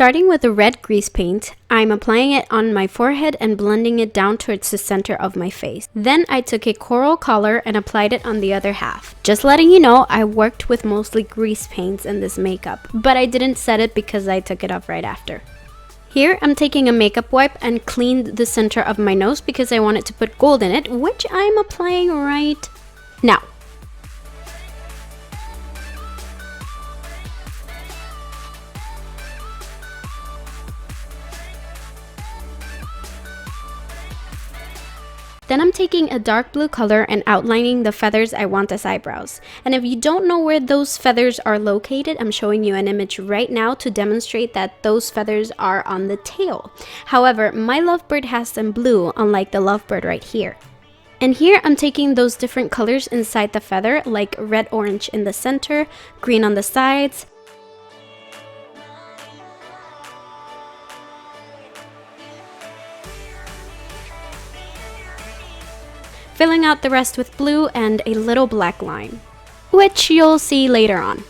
Starting with the red grease paint, I'm applying it on my forehead and blending it down towards the center of my face. Then I took a coral color and applied it on the other half. Just letting you know, I worked with mostly grease paints in this makeup, but I didn't set it because I took it off right after. Here, I'm taking a makeup wipe and cleaned the center of my nose because I wanted to put gold in it, which I'm applying right now. Then I'm taking a dark blue color and outlining the feathers I want as eyebrows. And if you don't know where those feathers are located, I'm showing you an image right now to demonstrate that those feathers are on the tail. However, my lovebird has them blue, unlike the lovebird right here. And here I'm taking those different colors inside the feather, like red-orange in the center, green on the sides, filling out the rest with blue and a little black line, which you'll see later on.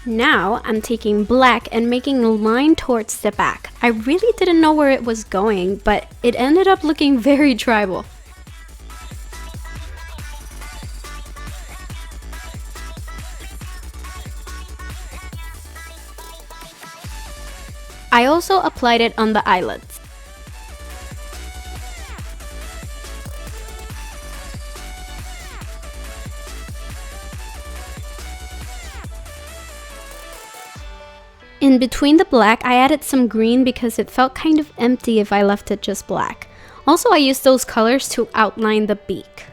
Now I'm taking black and making a line towards the back. I really didn't know where it was going, but it ended up looking very tribal. I also applied it on the eyelids. In between the black, I added some green because it felt kind of empty if I left it just black. Also, I used those colors to outline the beak.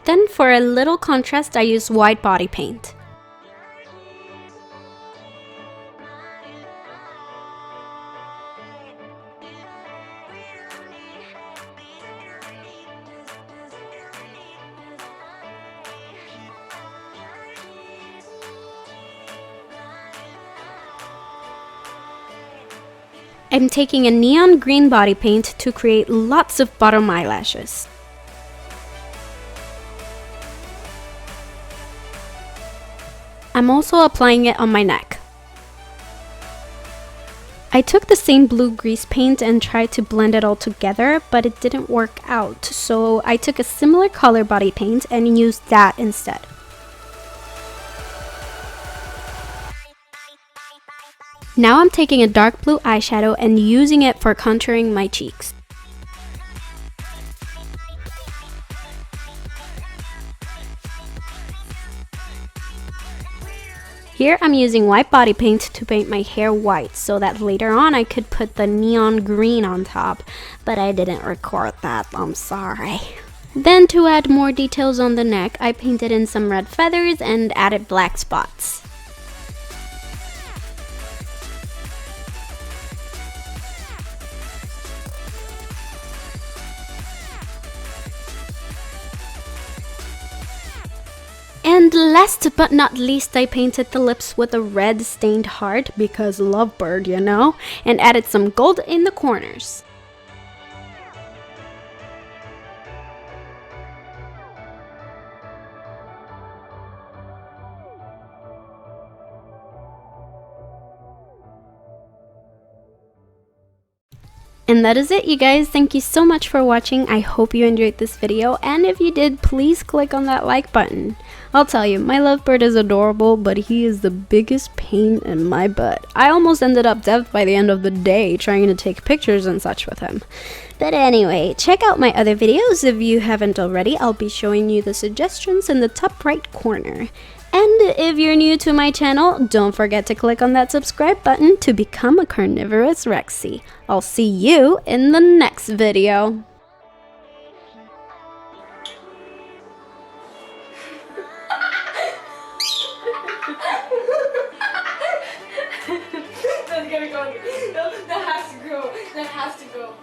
Then for a little contrast, I used white body paint. I'm taking a neon green body paint to create lots of bottom eyelashes. I'm also applying it on my neck. I took the same blue grease paint and tried to blend it all together, but it didn't work out, so I took a similar color body paint and used that instead. Now I'm taking a dark blue eyeshadow and using it for contouring my cheeks. Here I'm using white body paint to paint my hair white so that later on I could put the neon green on top, but I didn't record that, I'm sorry. Then to add more details on the neck, I painted in some red feathers and added black spots. And last but not least, I painted the lips with a red stained heart because lovebird, you know, and added some gold in the corners. And that is it, you guys. Thank you so much for watching. I hope you enjoyed this video, and if you did, please click on that like button. I'll tell you, my lovebird is adorable, but he is the biggest pain in my butt. I almost ended up dead by the end of the day trying to take pictures and such with him. But anyway, check out my other videos if you haven't already. I'll be showing you the suggestions in the top right corner. And if you're new to my channel, don't forget to click on that subscribe button to become a carnivorous Rexy. I'll see you in the next video. gotta go. No, that has to go. That has to go.